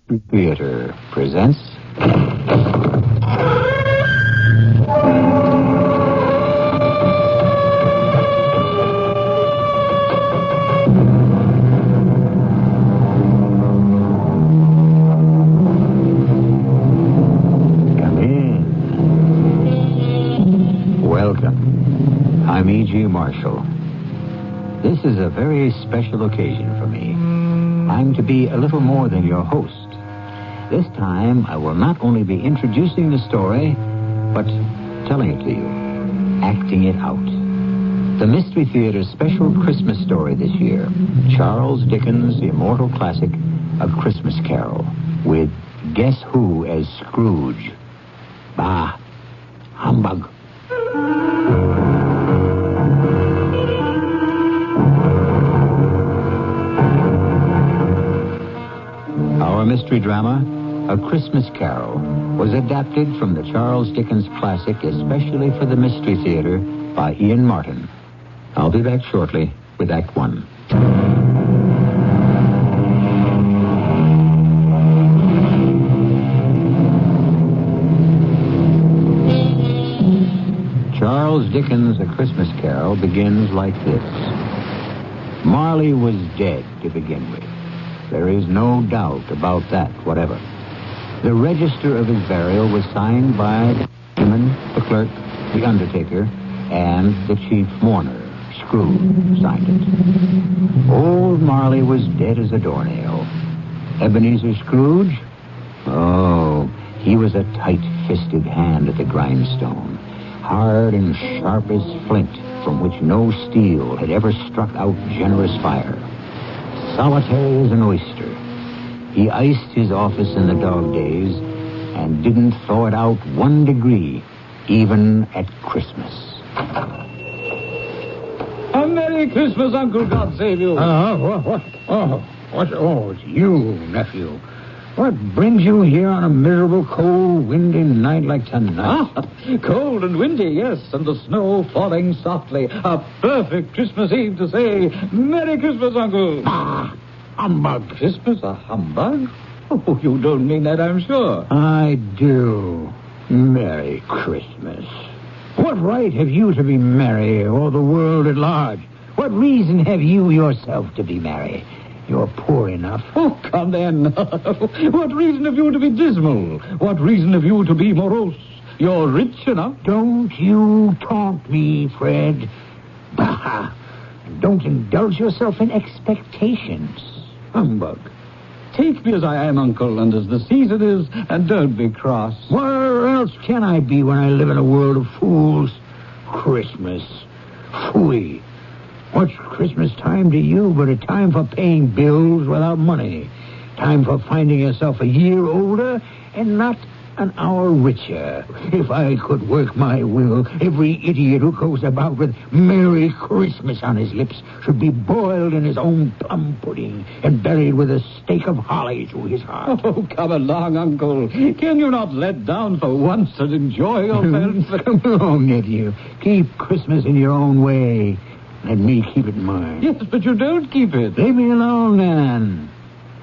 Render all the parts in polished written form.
Theater presents... Come in. Welcome. I'm E.G. Marshall. This is a very special occasion for me. I'm to be a little more than your host. This time, I will not only be introducing the story, but telling it to you, acting it out. The Mystery Theater's special Christmas story this year, Charles Dickens' immortal classic, A Christmas Carol, with Guess Who as Scrooge. Bah, humbug. Our mystery drama, A Christmas Carol, was adapted from the Charles Dickens classic especially for the Mystery Theater by Ian Martin. I'll be back shortly with Act One. Charles Dickens' A Christmas Carol begins like this. Marley was dead to begin with. There is no doubt about that whatever. The register of his burial was signed by the chairman, the clerk, the undertaker, and the chief mourner. Scrooge signed it. Old Marley was dead as a doornail. Ebenezer Scrooge? Oh, he was a tight-fisted hand at the grindstone, hard and sharp as flint, from which no steel had ever struck out generous fire. Solitary as an oyster. He iced his office in the dog days and didn't thaw it out 1 degree, even at Christmas. A Merry Christmas, Uncle. God save you. What? Oh, it's you, nephew. What brings you here on a miserable, cold, windy night like tonight? Cold and windy, yes, and the snow falling softly. A perfect Christmas Eve to say, Merry Christmas, Uncle. Humbug. Christmas, a humbug? Oh, you don't mean that, I'm sure. I do. Merry Christmas. What right have you to be merry, or the world at large? What reason have you yourself to be merry? You're poor enough. Oh, come then. What reason have you to be dismal? What reason have you to be morose? You're rich enough. Don't you taunt me, Fred. Bah! Don't indulge yourself in expectations. Humbug. Take me as I am, Uncle, and as the season is, and don't be cross. Where else can I be when I live in a world of fools? Christmas. Phooey. What's Christmas time to you but a time for paying bills without money? Time for finding yourself a year older and not an hour richer. If I could work my will, every idiot who goes about with Merry Christmas on his lips should be boiled in his own plum pudding and buried with a stake of holly through his heart. Oh, come along, Uncle. Can you not let down for once and enjoy yourself? Come along, nephew. Keep Christmas in your own way. Let me keep it in mine. Yes, but you don't keep it. Leave me alone, then.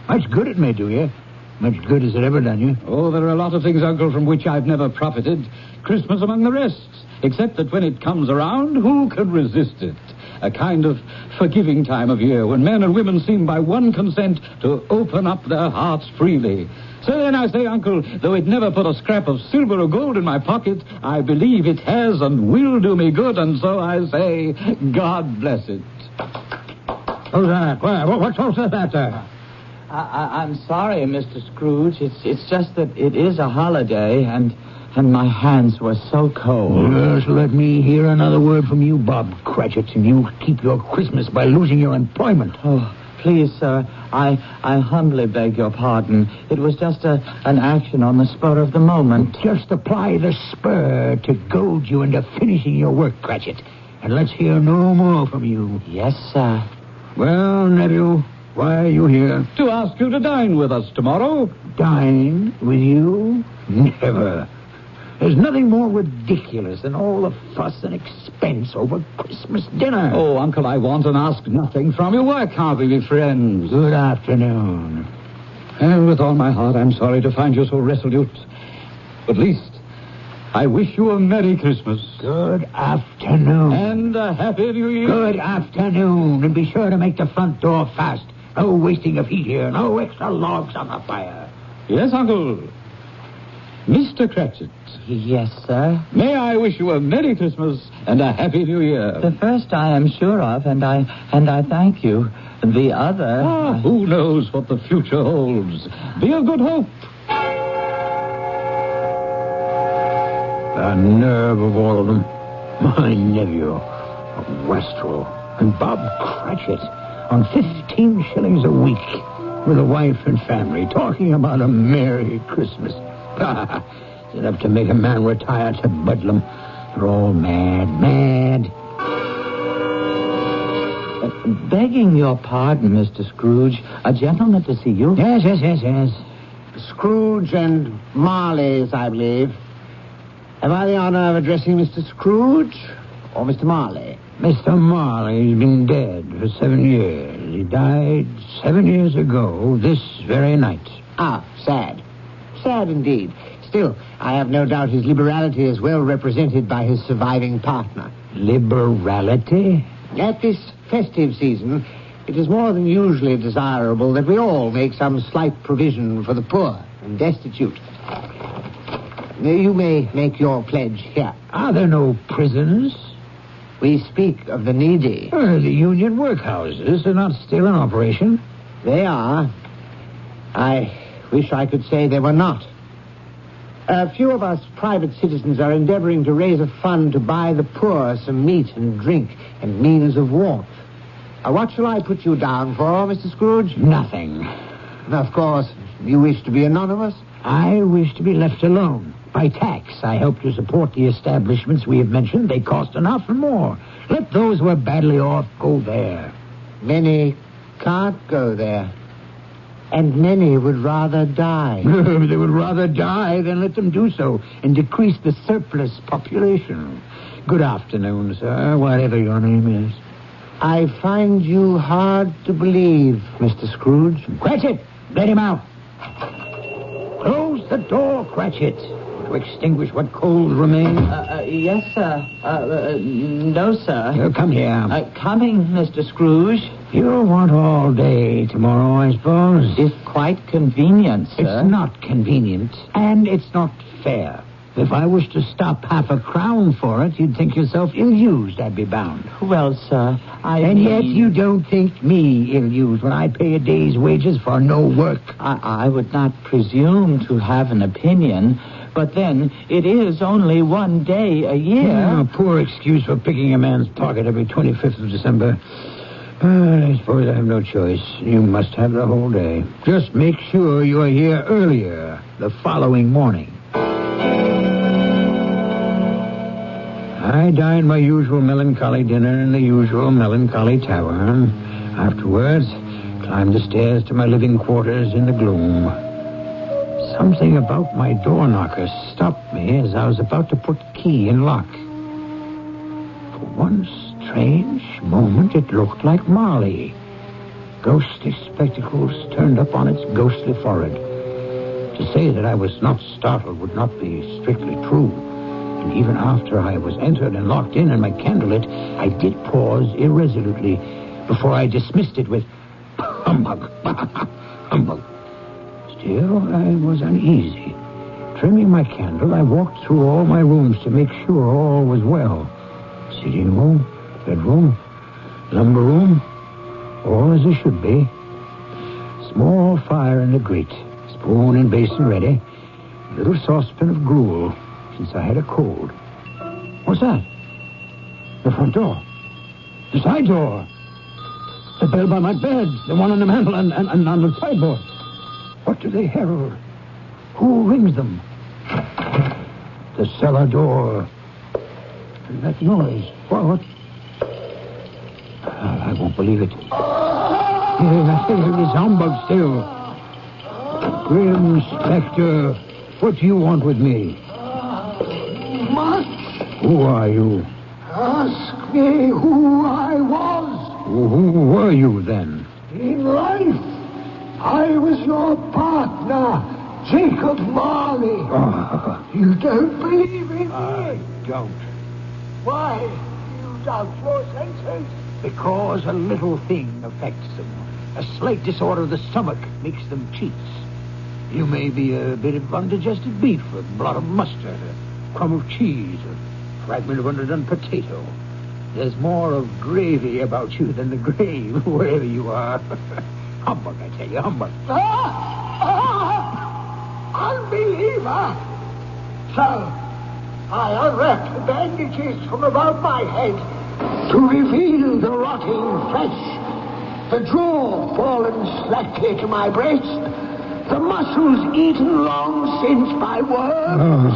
Much good it may do you. Much good has it ever done you? Oh, there are a lot of things, Uncle, from which I've never profited. Christmas among the rest. Except that when it comes around, who can resist it? A kind of forgiving time of year when men and women seem by one consent to open up their hearts freely. So then I say, Uncle, though it never put a scrap of silver or gold in my pocket, I believe it has and will do me good, and so I say, God bless it. Who's that? What's that there? I'm sorry, Mr. Scrooge. It's just that it is a holiday, and my hands were so cold. Just let me hear another word from you, Bob Cratchit, and you keep your Christmas by losing your employment. Oh, please, sir, I humbly beg your pardon. It was just an action on the spur of the moment. Just apply the spur to goad you into finishing your work, Cratchit, and let's hear no more from you. Yes, sir. Well, nephew, why are you here? To ask you to dine with us tomorrow. Dine with you? Never. There's nothing more ridiculous than all the fuss and expense over Christmas dinner. Oh, Uncle, I want and ask nothing from you. Why can't we be friends? Good afternoon. And with all my heart, I'm sorry to find you so resolute. But least, I wish you a Merry Christmas. Good afternoon. And a Happy New Year. Good afternoon. And be sure to make the front door fast. No wasting of heat here. No extra logs on the fire. Yes, Uncle. Mr. Cratchit. Yes, sir. May I wish you a Merry Christmas and a Happy New Year. The first I am sure of, and I thank you. The other... Who knows what the future holds? Be of good hope. The nerve of all of them. My nephew, Westrel, and Bob Cratchit on 15 shillings a week with a wife and family talking about a Merry Christmas. It's enough to make a man retire to Bedlam. They're all mad. Begging your pardon, Mr. Scrooge, a gentleman to see you. Yes. Scrooge and Marley's, I believe. Have I the honor of addressing Mr. Scrooge or Mr. Marley? Mr. Marley's been dead for 7 years. He died 7 years ago this very night. Ah, sad. Sad indeed. Still, I have no doubt his liberality is well represented by his surviving partner. Liberality? At this festive season, it is more than usually desirable that we all make some slight provision for the poor and destitute. You may make your pledge here. Are there no prisons? We speak of the needy. The union workhouses are not still in operation. They are. I wish I could say they were not. A few of us private citizens are endeavoring to raise a fund to buy the poor some meat and drink and means of warmth. What shall I put you down for, Mr. Scrooge? Nothing. Of course, you wish to be anonymous? I wish to be left alone. By tax, I hope to support the establishments we have mentioned. They cost enough and more. Let those who are badly off go there. Many can't go there. And many would rather die. They would rather die than let them do so and decrease the surplus population. Good afternoon, sir, whatever your name is. I find you hard to believe, Mr. Scrooge. Cratchit, let him out. Close the door, Cratchit, to extinguish what coals remain. Yes, sir. No, sir. Come here. Coming, Mr. Scrooge. You'll want all day tomorrow, I suppose. If quite convenient, sir. It's not convenient, and it's not fair. If I was to stop ½ a crown for it, you'd think yourself ill-used, I'd be bound. Well, sir, Yet you don't think me ill-used when I pay a day's wages for no work. I would not presume to have an opinion, but then it is only one day a year. Yeah, poor excuse for picking a man's pocket every 25th of December. I suppose I have no choice. You must have the whole day. Just make sure you are here earlier the following morning. I dined my usual melancholy dinner in the usual melancholy tavern. Afterwards, climbed the stairs to my living quarters in the gloom. Something about my door knocker stopped me as I was about to put the key in lock. For one strange moment, it looked like Marley. Ghostly spectacles turned up on its ghostly forehead. To say that I was not startled would not be strictly true. And even after I was entered and locked in and my candle lit, I did pause irresolutely before I dismissed it with humbug. Humbug. Still, I was uneasy. Trimming my candle, I walked through all my rooms to make sure all was well. Sitting room, bedroom, lumber room, all as it should be. Small fire in the grate, spoon and basin ready, little saucepan of gruel, since I had a cold. What's that? The front door. The side door. The bell by my bed. The one on the mantel and on the sideboard. What do they herald? Who rings them? The cellar door. And that noise. What? I won't believe it. It's humbug still. Grim Spectre, what do you want with me? Who are you? Ask me who I was. Who were you then? In life, I was your partner, Jacob Marley. Oh, You don't believe in me? I don't. Why do you doubt your senses? Because a little thing affects them. A slight disorder of the stomach makes them cheats. You may be a bit of undigested beef, a blot of mustard, a crumb of cheese, a fragment of underdone potato. There's more of gravy about you than the grave, wherever you are. Humbug, I tell you, humbug. Unbeliever! So, I unwrapped the bandages from about my head to reveal the rotting flesh, the jaw fallen slackly to my breast, the muscles eaten long since by worms.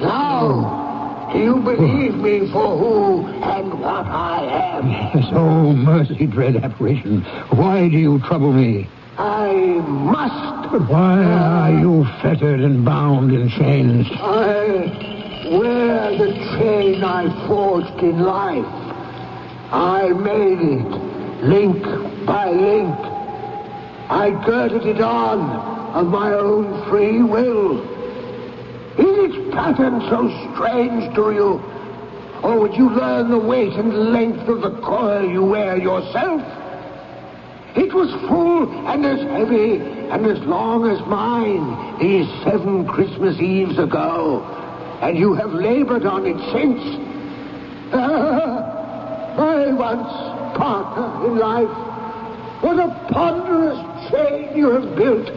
Now, do you believe me for who and what I am? Yes, oh, mercy, dread apparition. Why do you trouble me? I must. But why are you fettered and bound in chains? I wear the chain I forged in life. I made it, link by link. I girded it on of my own free will. Is its pattern so strange to you? Or would you learn the weight and length of the coil you wear yourself? It was full and as heavy and as long as mine these 7 Christmas Eves ago. And you have labored on it since. My once partner in life. What a ponderous chain you have built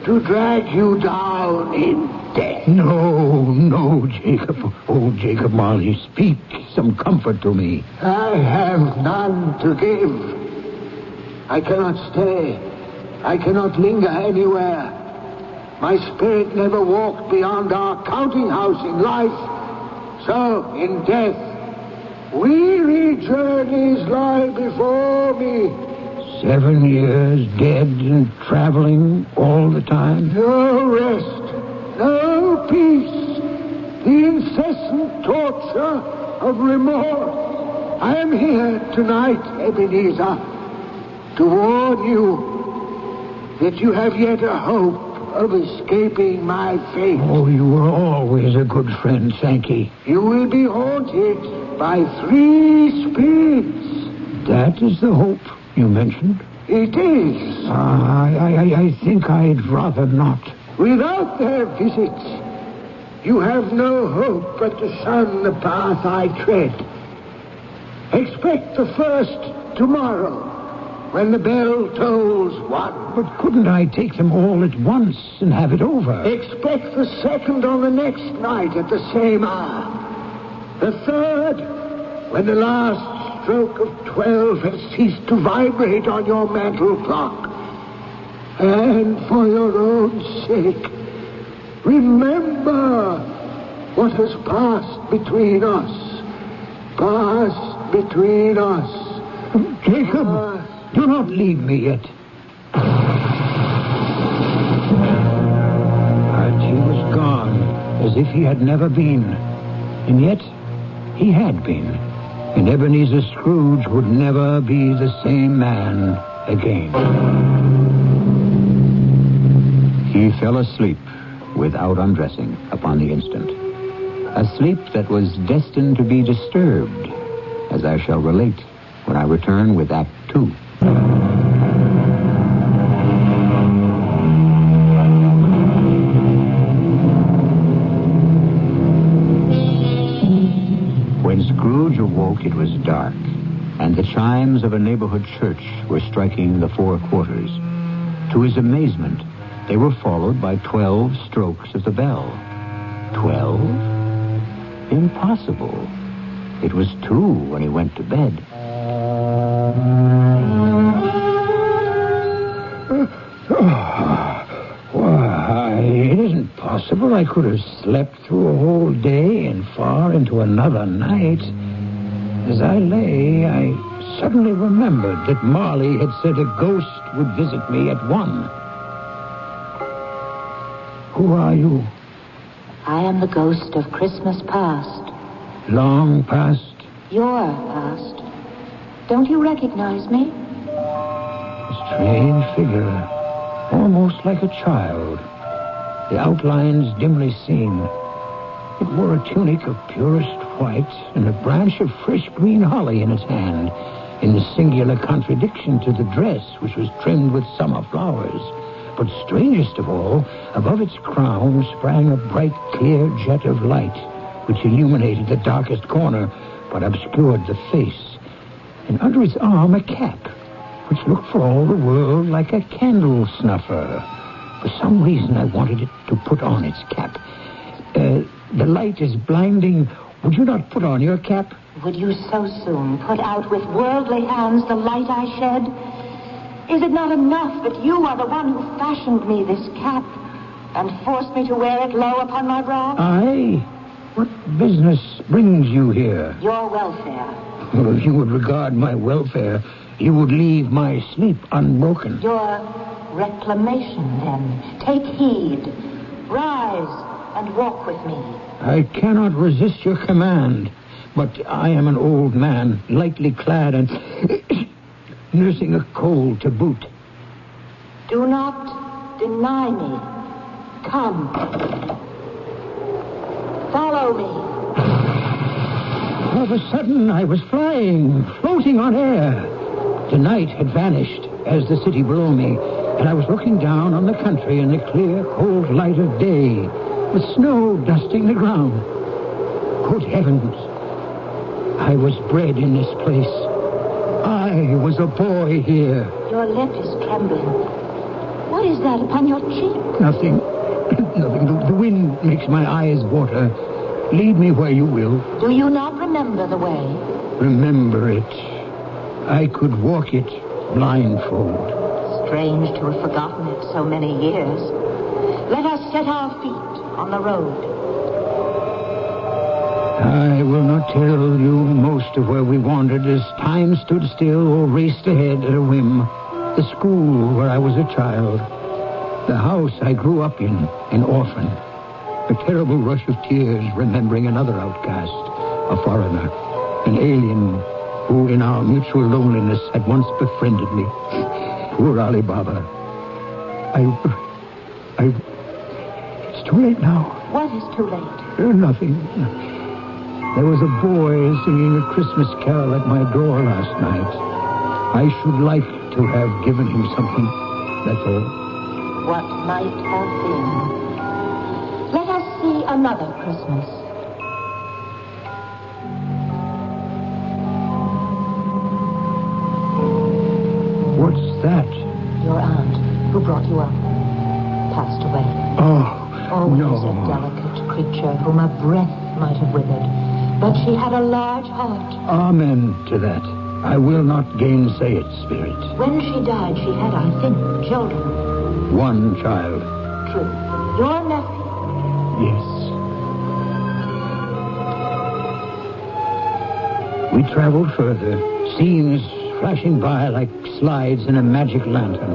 to drag you down in death. No, Jacob. Oh, Jacob Marley, speak some comfort to me. I have none to give. I cannot stay. I cannot linger anywhere. My spirit never walked beyond our counting house in life. So, in death, weary journeys lie before me. 7 years dead and traveling all the time? No rest, no peace, the incessant torture of remorse. I am here tonight, Ebenezer, to warn you that you have yet a hope of escaping my fate. Oh, you were always a good friend, Sankey. You will be haunted by 3 spirits. That is the hope you mentioned? It is. I think I'd rather not. Without their visits, you have no hope but to shun the path I tread. Expect the first tomorrow, when the bell tolls 1. But couldn't I take them all at once and have it over? Expect the second on the next night at the same hour. The third, when the last stroke of 12 has ceased to vibrate on your mantle clock. And for your own sake, remember what has passed between us. Passed between us. Jacob, do not leave me yet. And he was gone, as if he had never been. And yet, he had been. And Ebenezer Scrooge would never be the same man again. He fell asleep without undressing upon the instant. A sleep that was destined to be disturbed, as I shall relate when I return with Act 2. When Scrooge awoke, it was dark, and the chimes of a neighborhood church were striking the 4 quarters. To his amazement, they were followed by 12 strokes of the bell. 12? Impossible. It was 2 when he went to bed. Why, it isn't possible I could have slept through a whole day and far into another night. As I lay, I suddenly remembered that Marley had said a ghost would visit me at 1. Who are you? I am the ghost of Christmas past. Long past? Your past. Don't you recognize me? A strange figure. almost like a child, the outlines dimly seen. It wore a tunic of purest white and a branch of fresh green holly in its hand, in singular contradiction to the dress, which was trimmed with summer flowers. But strangest of all, above its crown sprang a bright, clear jet of light, which illuminated the darkest corner, but obscured the face. And under its arm a cap, which looked for all the world like a candle snuffer. For some reason I wanted it to put on its cap. The light is blinding. Would you not put on your cap? Would you so soon put out with worldly hands the light I shed? Is it not enough that you are the one who fashioned me this cap and forced me to wear it low upon my brow? I? What business brings you here? Your welfare. Well, if you would regard my welfare, you would leave my sleep unbroken. Your reclamation, then. Take heed. Rise and walk with me. I cannot resist your command, but I am an old man, lightly clad and nursing a cold to boot. Do not deny me. Come. Follow me. All of a sudden, I was flying, floating on air. The night had vanished as the city below me, and I was looking down on the country in the clear, cold light of day, with snow dusting the ground. Good heavens! I was bred in this place. I was a boy here. Your lip is trembling. What is that upon your cheek? Nothing. Nothing. The wind makes my eyes water. Lead me where you will. Do you not remember the way? Remember it. I could walk it blindfold. Strange to have forgotten it so many years. Let us set our feet on the road. I will not tell you most of where we wandered as time stood still or raced ahead at a whim. The school where I was a child. The house I grew up in, an orphan. A terrible rush of tears remembering another outcast, a foreigner, an alien who in our mutual loneliness had once befriended me. Poor Ali Baba. It's too late now. What is too late? Nothing. There was a boy singing a Christmas carol at my door last night. I should like to have given him something, that's all. What might have been. Let us see another Christmas. What's that? Your aunt, who brought you up, passed away. Oh, Always no. a delicate creature whom a breath might have withered. But she had a large heart. Amen to that. I will not gainsay it, Spirit. When she died, she had, I think, children. One child. True. Your nephew. Yes. We traveled further, scenes flashing by like slides in a magic lantern.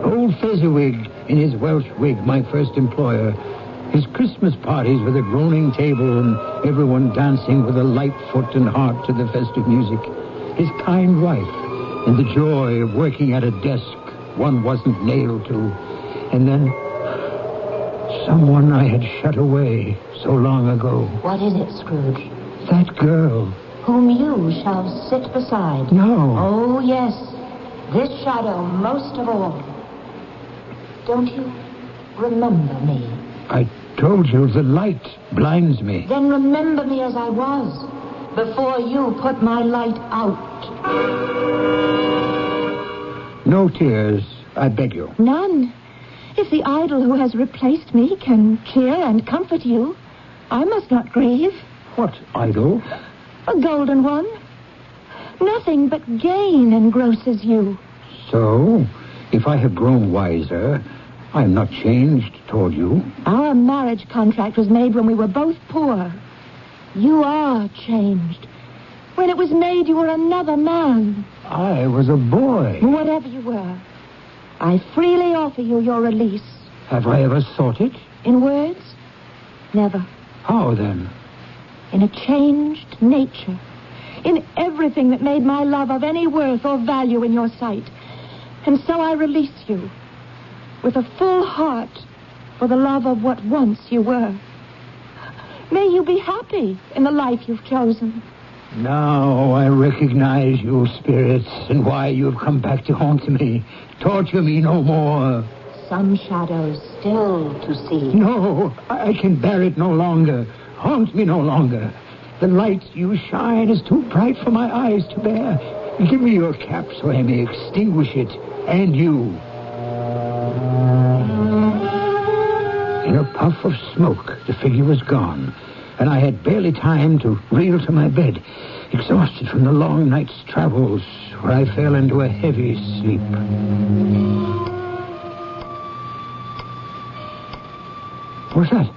Old Fezziwig in his Welsh wig, my first employer. His Christmas parties with a groaning table and everyone dancing with a light foot and heart to the festive music. His kind wife and the joy of working at a desk one wasn't nailed to. And then someone I had shut away so long ago. What is it, Scrooge? That girl. Whom you shall sit beside. No. Oh, yes. This shadow most of all. Don't you remember me? I told you the light blinds me. Then remember me as I was, before you put my light out. No tears, I beg you. None. If the idol who has replaced me can cheer and comfort you, I must not grieve. What idol? A golden one. Nothing but gain engrosses you. So, if I have grown wiser, I am not changed toward you. Our marriage contract was made when we were both poor. You are changed. When it was made, you were another man. I was a boy. Whatever you were, I freely offer you your release. Have I ever sought it? In words? Never. How then? In a changed nature. In everything that made my love of any worth or value in your sight. And so I release you. with a full heart for the love of what once you were. May you be happy in the life you've chosen. Now I recognize you, spirits, and why you have come back to haunt me. Torture me no more. Some shadows still to see. No, I can bear it no longer. Haunt me no longer. The light you shine is too bright for my eyes to bear. Give me your cap so I may extinguish it, and you. In a puff of smoke, the figure was gone, and I had barely time to reel to my bed, exhausted from the long night's travels, where I fell into a heavy sleep. What's that?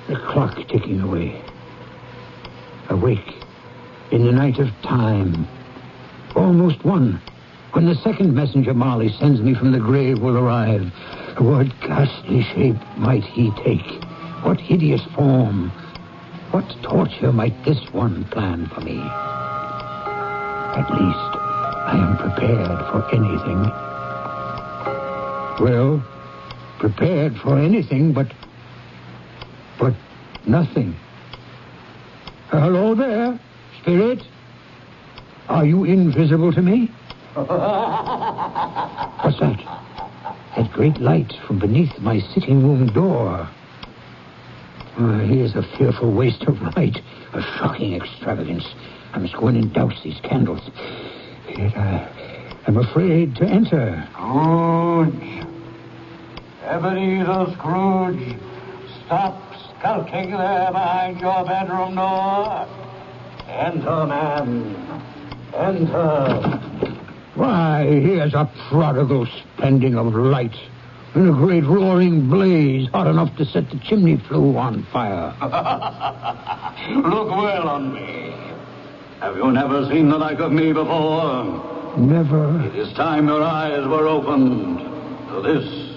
The clock ticking away. Awake in the night of time. Almost one. When the second messenger Marley sends me from the grave will arrive. What ghastly shape might he take? What hideous form? What torture might this one plan for me? At least I am prepared for anything. Well, prepared for anything, but nothing. Hello there, spirit. Are you invisible to me? What's that? That great light from beneath my sitting room door. Here's a fearful waste of light, a shocking extravagance. I must go in and douse these candles. Yet I'm afraid to enter. Scrooge. Ebenezer Scrooge. Stop skulking there behind your bedroom door. Enter, man. Enter. Why, here's a prodigal spending of light. In a great roaring blaze, hot enough to set the chimney flue on fire. Look well on me. Have you never seen the like of me before? Never. It is time your eyes were opened to this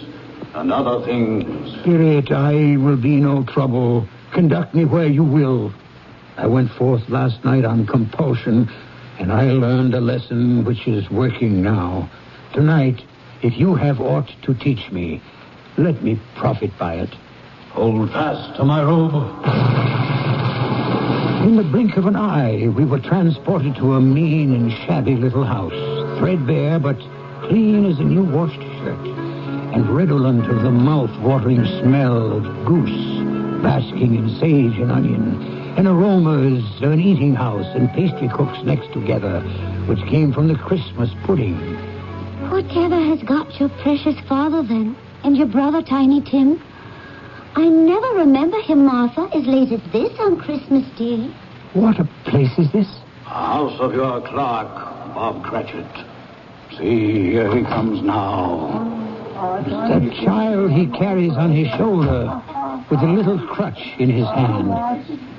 and other things. Spirit, I will be no trouble. Conduct me where you will. I went forth last night on compulsion, and I learned a lesson which is working now. Tonight, if you have aught to teach me, let me profit by it. Hold fast to my robe. In the blink of an eye, we were transported to a mean and shabby little house, threadbare but clean as a new washed shirt, and redolent of the mouth-watering smell of goose, basking in sage and onion, and aromas of an eating house and pastry cooks next together, which came from the Christmas pudding. Whatever has got your precious father, then, and your brother, Tiny Tim? I never remember him, Martha, as late as this on Christmas Day. What a place is this? House of your clerk, Bob Cratchit. See, here he comes now. That child he carries on his shoulder, with a little crutch in his hand,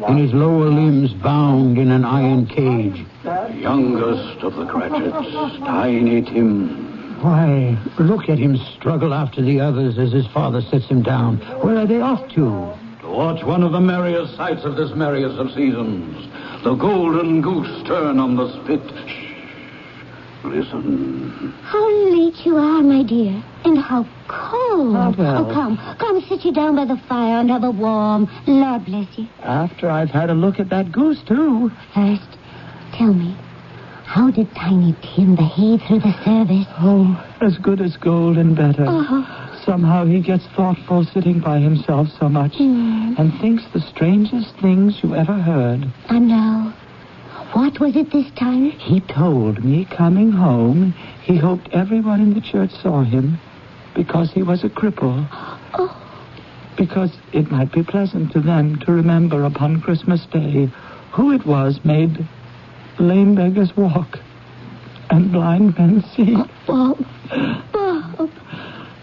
and his lower limbs bound in an iron cage. The youngest of the Cratchits, Tiny Tim. Why, look at him struggle after the others as his father sets him down. Where are they off to? To watch one of the merriest sights of this merriest of seasons. The golden goose turn on the spit. Shh. Listen. How late you are, my dear, and how cold. Oh, well. Oh, come sit you down by the fire and have a warm. Lord bless you. After I've had a look at that goose, too. First, tell me, how did Tiny Tim behave through the service? Oh, as good as gold and better. Oh. Somehow he gets thoughtful sitting by himself so much and thinks the strangest things you ever heard. I know. What was it this time? He told me coming home he hoped everyone in the church saw him because he was a cripple. Oh. Because it might be pleasant to them to remember upon Christmas Day who it was made lame beggars walk and blind men see. Oh, Bob.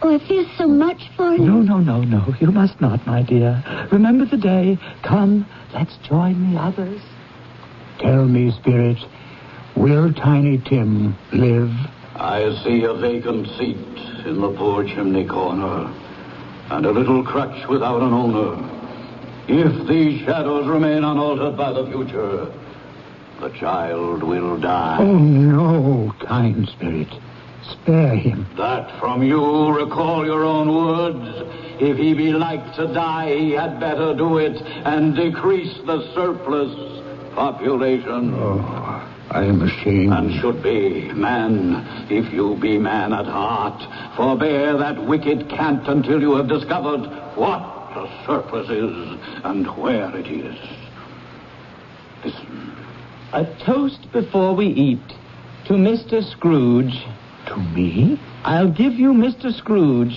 Oh, I feel so much for you. No. You must not, my dear. Remember the day. Come, let's join the others. Tell me, Spirit, will Tiny Tim live? I see a vacant seat in the poor chimney corner, and a little crutch without an owner. If these shadows remain unaltered by the future, the child will die. Oh, no, kind Spirit. Spare him. That from you, recall your own words. If he be like to die, he had better do it and decrease the surplus population. Oh, I am ashamed. And should be, man, if you be man at heart, forbear that wicked cant until you have discovered what the surplus is and where it is. Listen. A toast before we eat to Mr. Scrooge. To me? I'll give you Mr. Scrooge,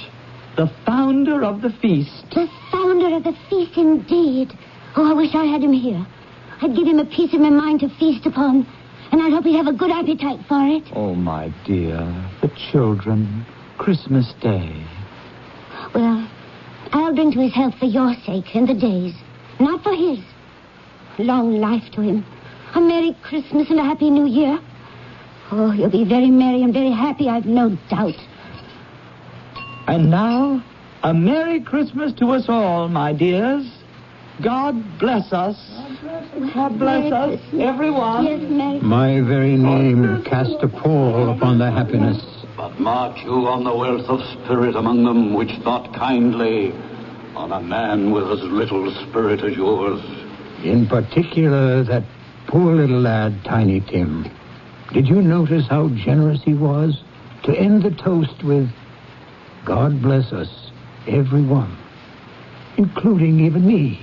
the founder of the feast. The founder of the feast, indeed. Oh, I wish I had him here. I'd give him a piece of my mind to feast upon, and I'd hope he'd have a good appetite for it. Oh, my dear, the children, Christmas Day. Well, I'll drink to his health for your sake and the day's, not for his. Long life to him. A Merry Christmas and a Happy New Year. Oh, you'll be very merry and very happy, I've no doubt. And now, a Merry Christmas to us all, my dears. God bless us. God bless us, everyone. Yes, Merry. My very name cast a pall upon their happiness. But mark you on the wealth of spirit among them, which thought kindly on a man with as little spirit as yours. In particular, that poor little lad, Tiny Tim. Did you notice how generous he was to end the toast with, God bless us, everyone, including even me?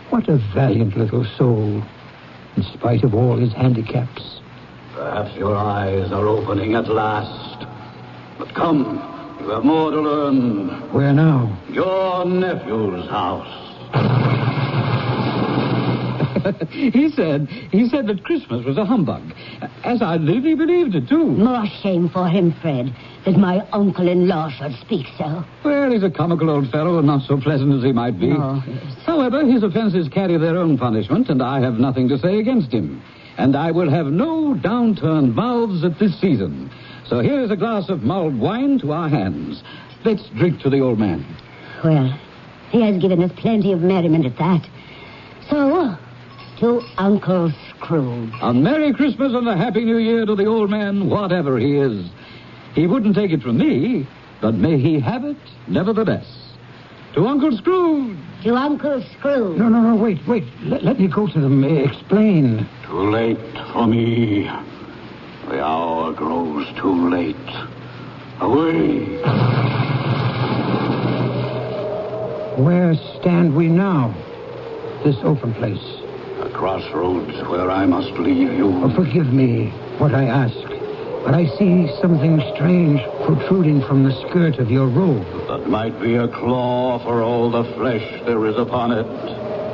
What a valiant little soul, in spite of all his handicaps. Perhaps your eyes are opening at last. But come, you have more to learn. Where now? Your nephew's house. He said that Christmas was a humbug. As I live, he believed it, too. More shame for him, Fred, that my uncle-in-law should speak so. Well, he's a comical old fellow and not so pleasant as he might be. Oh, yes. However, his offenses carry their own punishment, and I have nothing to say against him. And I will have no downturned mouths at this season. So here is a glass of mulled wine to our hands. Let's drink to the old man. Well, he has given us plenty of merriment at that. So, to Uncle Scrooge. A Merry Christmas and a Happy New Year to the old man, whatever he is. He wouldn't take it from me, but may he have it nevertheless. To Uncle Scrooge. To Uncle Scrooge. No, wait. Let me go to them. Explain. Too late for me. The hour grows too late. Away. Where stand we now? This open place. A crossroads where I must leave you. Oh, forgive me what I ask, but I see something strange protruding from the skirt of your robe. That might be a claw for all the flesh there is upon it.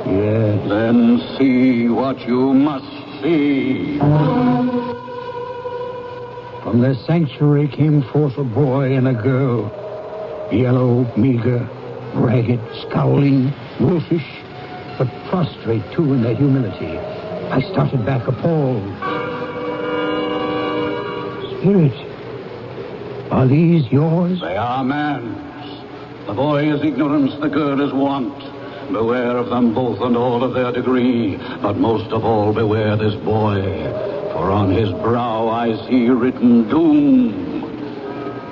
Yes. Then see what you must see. From their sanctuary came forth a boy and a girl. Yellow, meager, ragged, scowling, wolfish, but prostrate, too, in their humility. I started back appalled. Spirit, are these yours? They are man's. The boy is ignorance, the girl is want. Beware of them both and all of their degree, but most of all beware this boy, for on his brow I see written doom,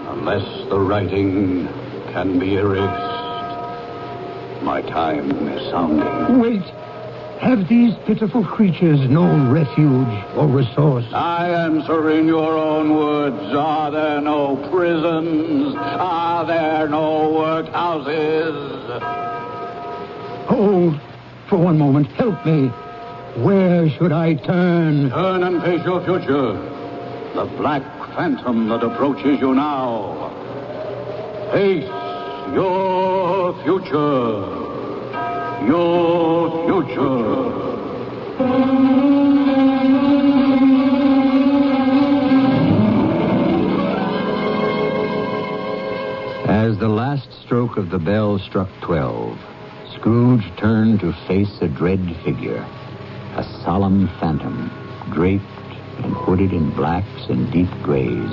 unless the writing can be erased. My time is sounding. Wait. Have these pitiful creatures no refuge or resource? I answer in your own words. Are there no prisons? Are there no workhouses? Hold for one moment. Help me. Where should I turn? Turn and face your future. The black phantom that approaches you now. Face your future. Your future. As the last stroke of the bell struck 12, Scrooge turned to face a dread figure, a solemn phantom, draped and hooded in blacks and deep grays,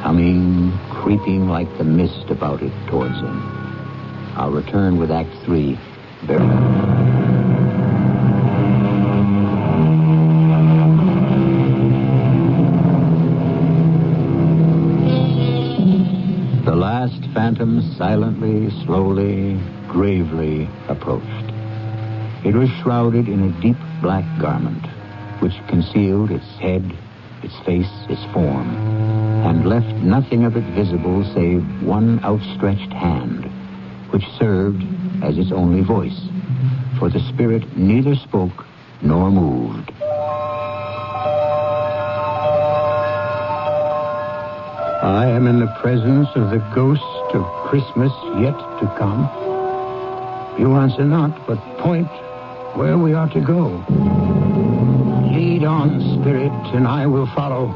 coming, creeping like the mist about it towards him. I'll return with Act 3 very silently, slowly, gravely approached. It was shrouded in a deep black garment, which concealed its head, its face, its form, and left nothing of it visible save one outstretched hand, which served as its only voice, for the spirit neither spoke nor moved. I am in the presence of the ghost of Christmas yet to come. You answer not, but point where we are to go. Lead on, spirit, and I will follow.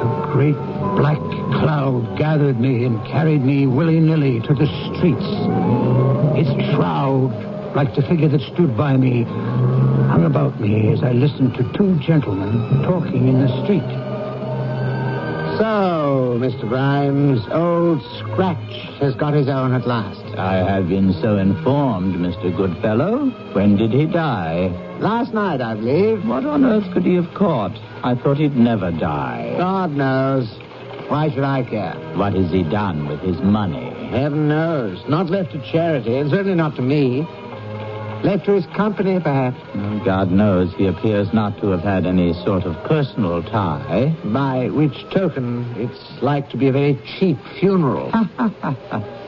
A great black cloud gathered me and carried me willy-nilly to the streets. Its shroud, like the figure that stood by me, hung about me as I listened to two gentlemen talking in the street. So, Mr. Grimes, old Scratch has got his own at last. I have been so informed, Mr. Goodfellow. When did he die? Last night, I believe. What on earth could he have caught? I thought he'd never die. God knows. Why should I care? What has he done with his money? Heaven knows. Not left to charity, and certainly not to me. Left to his company, perhaps. Well, God knows he appears not to have had any sort of personal tie. By which token, it's like to be a very cheap funeral.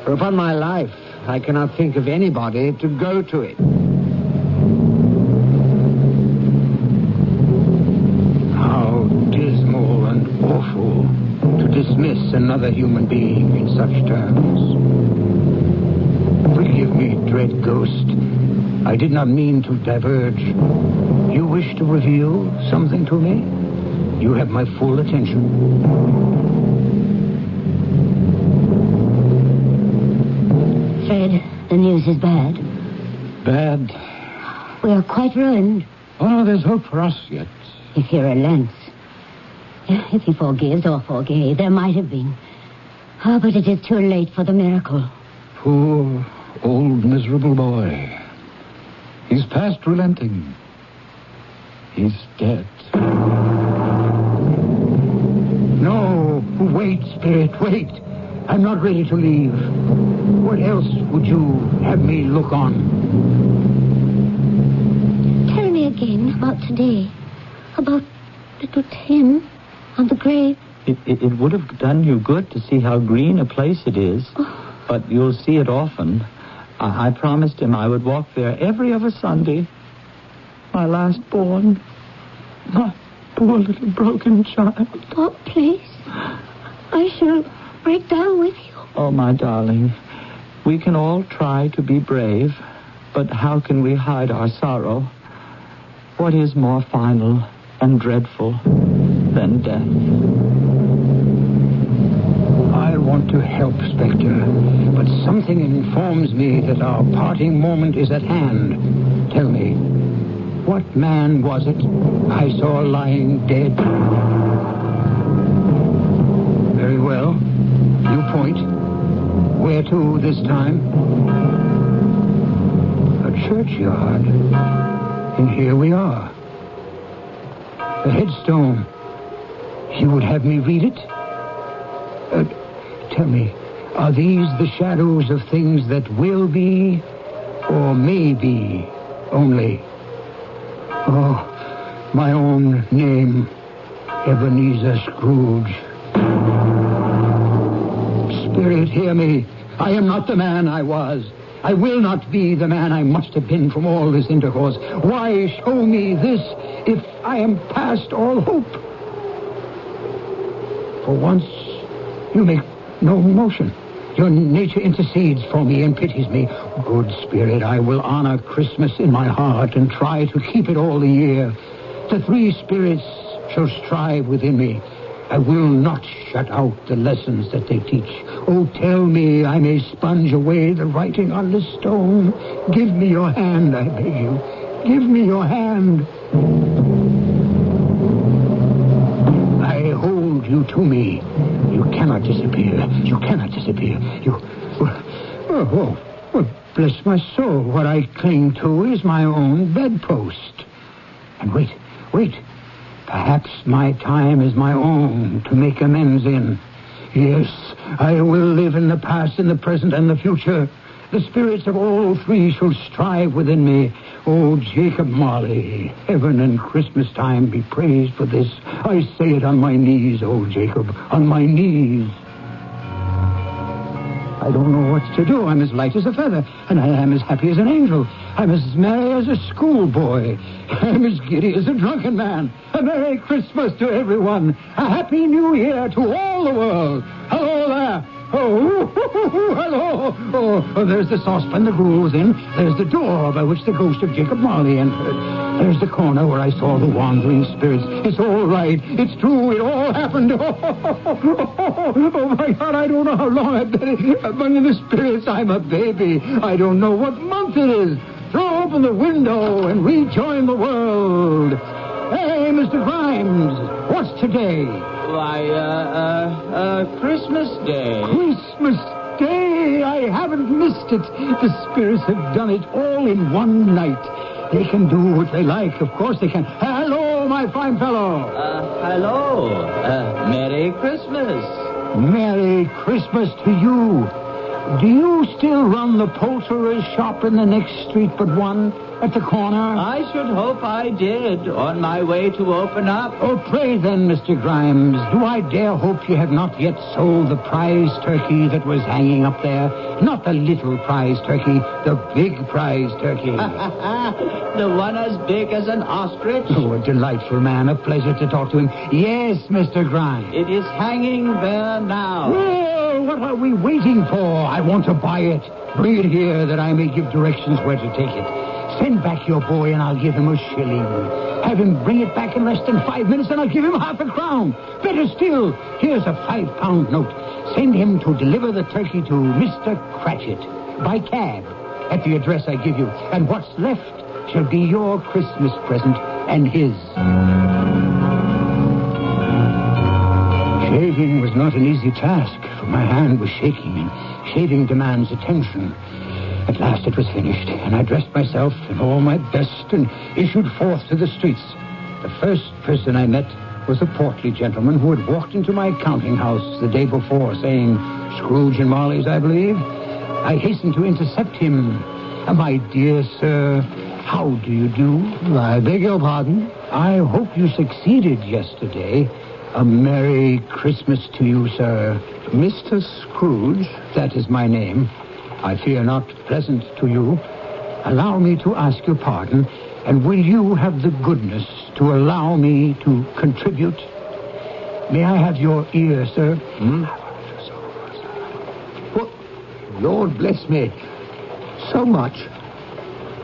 For upon my life, I cannot think of anybody to go to it. How dismal and awful to dismiss another human being in such terms. Forgive me, dread ghost. I did not mean to diverge. You wish to reveal something to me? You have my full attention. Fred, the news is bad. Bad? We are quite ruined. Oh, no, there's hope for us yet. If he relents. If he forgives or forgave, there might have been. Oh, but it is too late for the miracle. Poor, old, miserable boy. He's past relenting. He's dead. No, wait, spirit, wait. I'm not ready to leave. What else would you have me look on? Tell me again about today. About little Tim on the grave. It would have done you good to see how green a place it is. Oh. But you'll see it often. I promised him I would walk there every other Sunday. My last born. My poor little broken child. Oh, please. I shall break down with you. Oh, my darling. We can all try to be brave, but how can we hide our sorrow? What is more final and dreadful than death? I want to help, Spectre, but something informs me that our parting moment is at hand. Tell me, what man was it I saw lying dead? Very well. You point. Where to this time? A churchyard. And here we are. The headstone. You would have me read it? Tell me, are these the shadows of things that will be or may be only? Oh, my own name, Ebenezer Scrooge. Spirit, hear me. I am not the man I was. I will not be the man I must have been from all this intercourse. Why show me this if I am past all hope? For once, you make no motion. Your nature intercedes for me and pities me. Good Spirit, I will honor Christmas in my heart and try to keep it all the year. The three spirits shall strive within me. I will not shut out the lessons that they teach. Oh, tell me I may sponge away the writing on the stone. Give me your hand, I beg you. Give me your hand. I hold you to me. You cannot disappear. You cannot disappear. Oh, bless my soul. What I cling to is my own bedpost. And wait. Perhaps my time is my own to make amends in. Yes, I will live in the past, in the present, and the future. The spirits of all three shall strive within me. Oh, Jacob Marley, heaven and Christmas time be praised for this. I say it on my knees, oh, Jacob, on my knees. I don't know what to do. I'm as light as a feather, and I am as happy as an angel. I'm as merry as a schoolboy. I'm as giddy as a drunken man. A Merry Christmas to everyone. A Happy New Year to all the world. Hello there. Oh, hello. Oh, there's the saucepan the gruel was in. There's the door by which the ghost of Jacob Marley entered. There's the corner where I saw the wandering spirits. It's all right. It's true. It all happened. Oh, my God, I don't know how long I've been among the spirits. I'm a baby. I don't know what month it is. Throw open the window and rejoin the world. Hey, Mr. Grimes, what's today? Why, Christmas Day. Christmas Day! I haven't missed it. The spirits have done it all in one night. They can do what they like. Of course they can. Hello, my fine fellow. Hello. Merry Christmas. Merry Christmas to you. Do you still run the poulterer's shop in the next street but one? At the corner? I should hope I did, on my way to open up. Oh, pray then, Mr. Grimes, do I dare hope you have not yet sold the prize turkey that was hanging up there? Not the little prize turkey, the big prize turkey. The one as big as an ostrich? Oh, a delightful man, a pleasure to talk to him. Yes, Mr. Grimes. It is hanging there now. Well, what are we waiting for? I want to buy it. Bring it here that I may give directions where to take it. Send back your boy and I'll give him a shilling. Have him bring it back in less than 5 minutes and I'll give him half a crown. Better still, here's a £5 note. Send him to deliver the turkey to Mr. Cratchit by cab at the address I give you. And what's left shall be your Christmas present and his. Shaving was not an easy task, for my hand was shaking, and shaving demands attention. At last it was finished, and I dressed myself in all my best and issued forth to the streets. The first person I met was a portly gentleman who had walked into my counting house the day before, saying, Scrooge and Marley's, I believe. I hastened to intercept him. My dear sir, how do you do? I beg your pardon? I hope you succeeded yesterday. A Merry Christmas to you, sir. Mr. Scrooge? That is my name. I fear not pleasant to you. Allow me to ask your pardon, and will you have the goodness to allow me to contribute? May I have your ear, sir? What? Lord bless me. So much.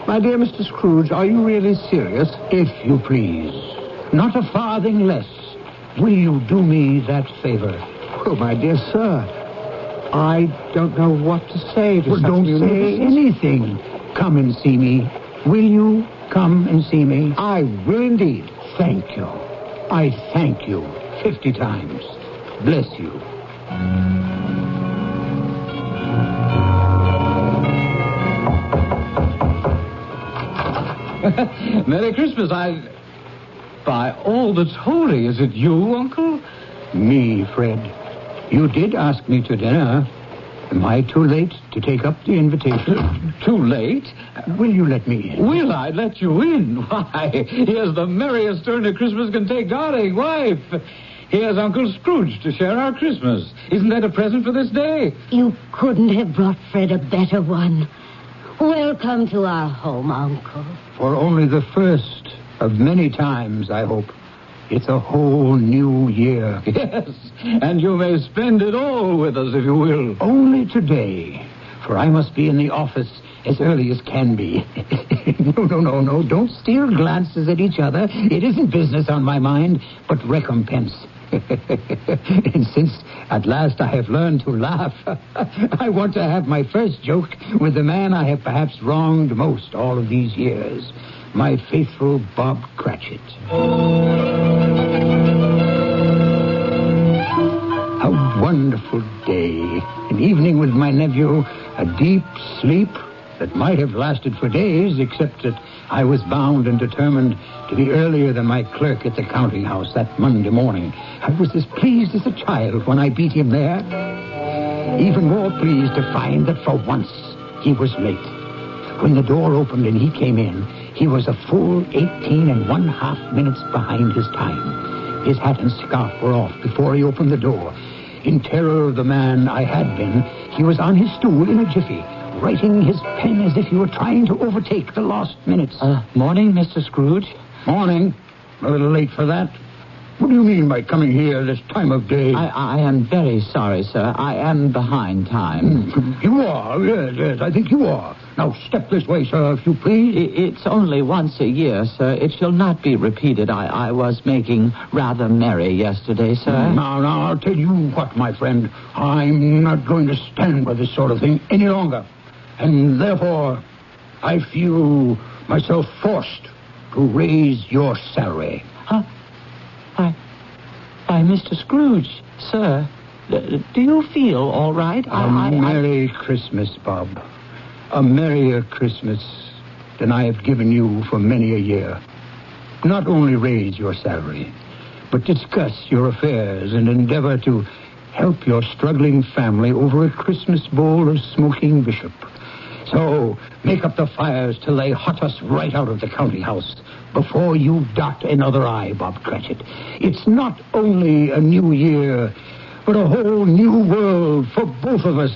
My dear Mr. Scrooge, are you really serious? If you please. Not a farthing less. Will you do me that favor? Oh, my dear sir, I don't know what to say to such don't say anything. Come and see me. Will you come and see me? I will indeed. Thank you. I thank you 50 times. Bless you. Merry Christmas. By all that's holy, is it you, Uncle? Me, Fred. You did ask me to dinner. Am I too late to take up the invitation? Too late? Will you let me in? Will I let you in? Why, here's the merriest turn a Christmas can take, darling wife. Here's Uncle Scrooge to share our Christmas. Isn't that a present for this day? You couldn't have brought Fred a better one. Welcome to our home, Uncle. For only the first of many times, I hope. It's a whole new year. Yes, and you may spend it all with us if you will. Only today, for I must be in the office as early as can be. No. Don't steal glances at each other. It isn't business on my mind, but recompense. And since at last I have learned to laugh, I want to have my first joke with the man I have perhaps wronged most all of these years. My faithful Bob Cratchit. A wonderful day. An evening with my nephew, a deep sleep, that might have lasted for days, except that I was bound and determined to be earlier than my clerk at the counting house that Monday morning. I was as pleased as a child when I beat him there. Even more pleased to find that for once he was late. When the door opened and he came in, he was a full 18½ minutes behind his time. His hat and scarf were off before he opened the door. In terror of the man I had been, he was on his stool in a jiffy, writing his pen as if he were trying to overtake the lost minutes. Morning, Mr. Scrooge. Morning. A little late for that. What do you mean by coming here this time of day? I am very sorry, sir. I am behind time. You are? Yes, I think you are. Now, step this way, sir, if you please. It's only once a year, sir. It shall not be repeated. I was making rather merry yesterday, sir. Now, I'll tell you what, my friend. I'm not going to stand by this sort of thing any longer. And therefore, I feel myself forced to raise your salary. Why, Mr. Scrooge, sir, do you feel all right? Merry Christmas, Bob. A merrier Christmas than I have given you for many a year. Not only raise your salary, but discuss your affairs and endeavor to help your struggling family over a Christmas bowl of smoking bishop. So, make up the fires till they hot us right out of the counting house before you dot another I, Bob Cratchit. It's not only a new year, but a whole new world for both of us.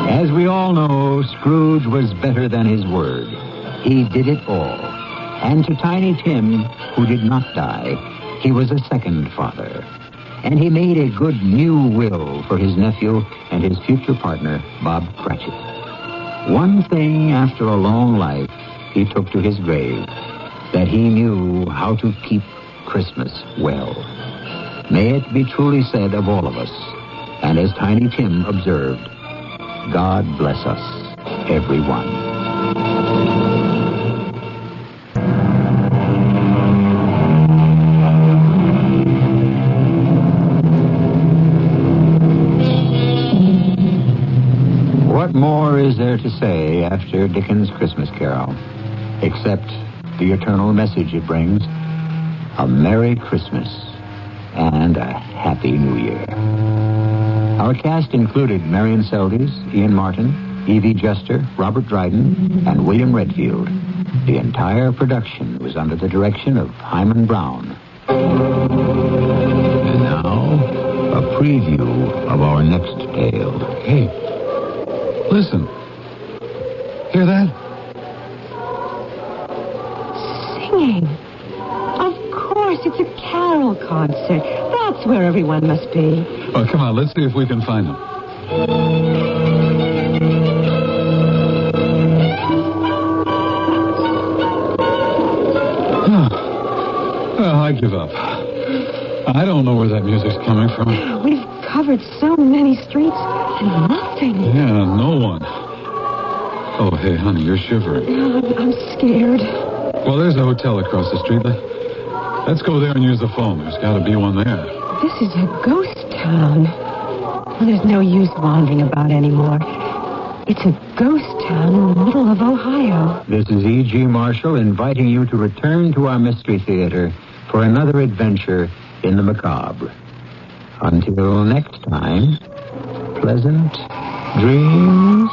As we all know, Scrooge was better than his word. He did it all. And to Tiny Tim, who did not die, he was a second father. And he made a good new will for his nephew and his future partner, Bob Cratchit. One thing after a long life he took to his grave, that he knew how to keep Christmas well. May it be truly said of all of us, and as Tiny Tim observed, God bless us, everyone. What more is there to say after Dickens' Christmas Carol, except the eternal message it brings, a Merry Christmas and a Happy New Year. Our cast included Marion Seldes, Ian Martin, Evie Juster, Robert Dryden, and William Redfield. The entire production was under the direction of Hyman Brown. And now, a preview of our next tale. Hey, listen. Hear that? Singing. Of course, it's a carol concert. That's where everyone must be. Oh, come on, let's see if we can find them. Well, I give up. I don't know where that music's coming from. We've covered so many streets and nothing. Yeah, no one. Oh, hey, honey, you're shivering. I'm scared. Well, there's a hotel across the street. Let's go there and use the phone. There's got to be one there. This is a ghost town. Well, there's no use wandering about anymore. It's a ghost town in the middle of Ohio. This is E.G. Marshall inviting you to return to our Mystery Theater for another adventure in the macabre. Until next time, pleasant dreams.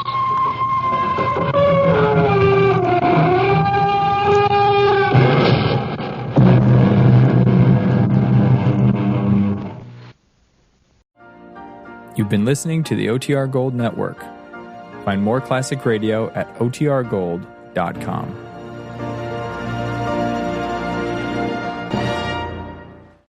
You've been listening to the OTR Gold Network. Find more classic radio at otrgold.com.